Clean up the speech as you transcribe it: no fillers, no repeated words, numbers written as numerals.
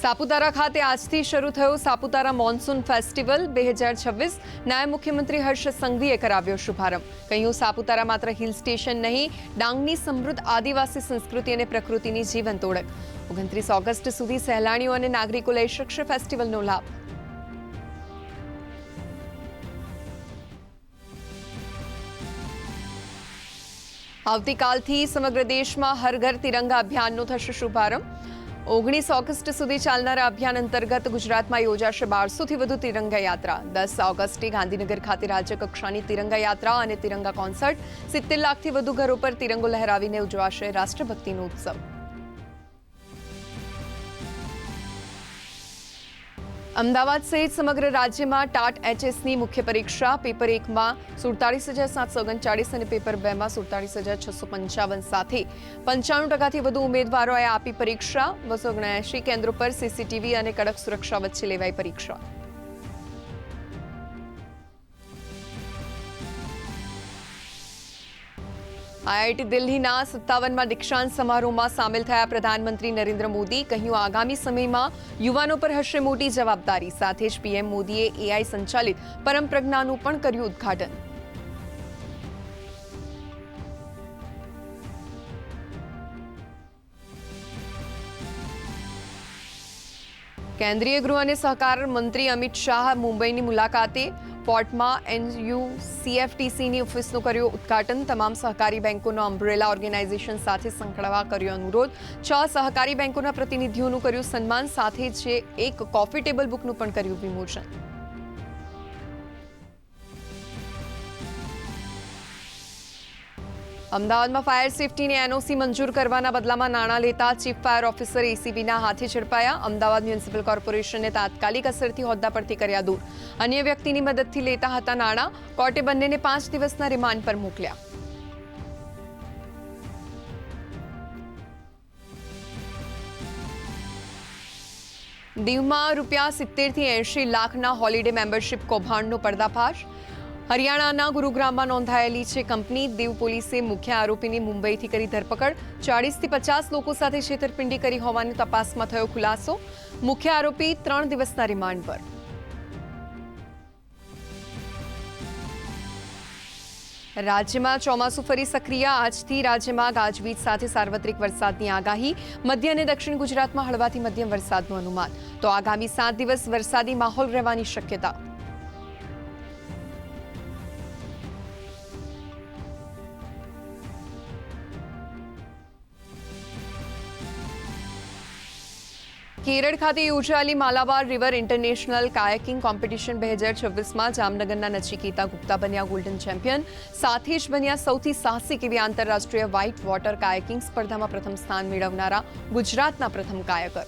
સાપુતારા ખાતે આજથી શરૂ થયો સાપુતારા મોન્સૂન ફેસ્ટિવલ 2026 નાયબ મુખ્યમંત્રી હર્ષ સંઘવીએ કરાવ્યો શુભારંભ. કહ્યું, સાપુતારા માત્ર હિલ સ્ટેશન નહીં, ડાંગની સમૃદ્ધ આદિવાસી સંસ્કૃતિ અને પ્રકૃતિની જીવંત ઓળખ. 29 ઓગસ્ટ સુધી સહેલાણીઓ અને નાગરિકો લઈ શકશે ફેસ્ટિવલનો લાભ. આવતીકાલથી સમગ્ર દેશમાં હર ઘર તિરંગા અભિયાનનો થશે શુભારંભ. 19 ઓગસ્ટ સુધી ચાલનારા અભિયાન અંતર્ગત ગુજરાતમાં યોજાશે 1200થી વધુ તિરંગા યાત્રા. 10 ઓગસ્ટે ગાંધીનગર ખાતે રાજ્યકક્ષાની તિરંગા યાત્રા અને તિરંગા કોન્સર્ટ. 70 લાખથી વધુ ઘરો પર તિરંગો લહેરાવીને ઉજવાશે રાષ્ટ્રભક્તિનો ઉત્સવ. અમદાવાદ સહિત સમગ્ર રાજ્યમાં ટાટ એચએસની મુખ્ય પરીક્ષા. પેપર 1માં 47,739 અને પેપર 2માં 47,655 સાથે 95%થી વધુ ઉમેદવારોએ આપી પરીક્ષા. 279 કેન્દ્રો પર સીસીટીવી અને કડક સુરક્ષા વચ્ચે લેવાઈ પરીક્ષા. આઈઆઈટી દિલ્હીના 57માં દીક્ષાંત સમારોહમાં સામેલ થયા પ્રધાનમંત્રી નરેન્દ્ર મોદી. કહ્યું, આગામી સમયમાં યુવાનો પર હશે મોટી જવાબદારી. સાથે જ પીએમ મોદીએ એઆઈ સંચાલિત પરમપ્રજ્ઞાનું પણ કર્યું ઉદ્ઘાટન. કેન્દ્રીય ગૃહ અને સહકાર મંત્રી અમિત શાહ મુંબઈની મુલાકાતે. પોર્ટમાં NUCFTCની ઓફિસનું કર્યું ઉદ્ઘાટન. તમામ સહકારી બેંકોનો અમ્બ્રેલા ઓર્ગેનાઇઝેશન સાથે સંકળાવા કર્યો અનુરોધ. 6 સહકારી બેંકોના પ્રતિનિધિઓનું કર્યું સન્માન. સાથે જ એક કોફી ટેબલ બુકનું પણ કર્યું વિમોચન. અમદાવાદમાં ફાયર સેફટીની એનઓસી મંજૂર કરવાના બદલામાં નાણાં લેતા ચીફ ફાયર ઓફિસર એસીબીના હાથે ઝડપાયા. અમદાવાદ મ્યુનિસિપલ કોર્પોરેશને તાત્કાલિક અસરથી હોદ્દા પરથી કર્યા દૂર. અન્ય વ્યક્તિની મદદથી લેતા હતા નાણાં. કોર્ટે બંનેને 5 દિવસના રિમાન્ડ પર મોકલ્યા. દીવમાં ₹70 થી 80 લાખના હોલિડે મેમ્બરશિપ કૌભાંડનો પર્દાફાશ. હરિયાણાના ગુરુગ્રામમાં નોંધાયેલી છે કંપની. દીવ પોલીસે મુખ્ય આરોપીની મુંબઈથી કરી ધરપકડ. 40 થી 50 લોકો સાથે છેતરપિંડી કરી હોવાની તપાસમાં થયો ખુલાસો. મુખ્ય આરોપી 3 દિવસના રિમાન્ડ પર. રાજ્યમાં ચોમાસું ફરી સક્રિય. આજથી રાજ્યમાં ગાજવીજ સાથે સાર્વત્રિક વરસાદની આગાહી. મધ્ય અને દક્ષિણ ગુજરાતમાં હળવાથી મધ્યમ વરસાદનું અનુમાન. તો આગામી 7 દિવસ વરસાદી માહોલ રહેવાની શક્યતા. કેરળ ખાતે યોજાયેલી Malabar River International Kayaking Competition 2026માં જામનગરના નચિકેતા ગુપ્તા બન્યા ગોલ્ડન ચેમ્પિયન. સાથે જ બન્યા સૌથી સાહસિક એવી આંતરરાષ્ટ્રીય વ્હાઇટ વોટર કાયાકિંગ સ્પર્ધામાં પ્રથમ સ્થાન મેળવનારા ગુજરાતના પ્રથમ કાયકર.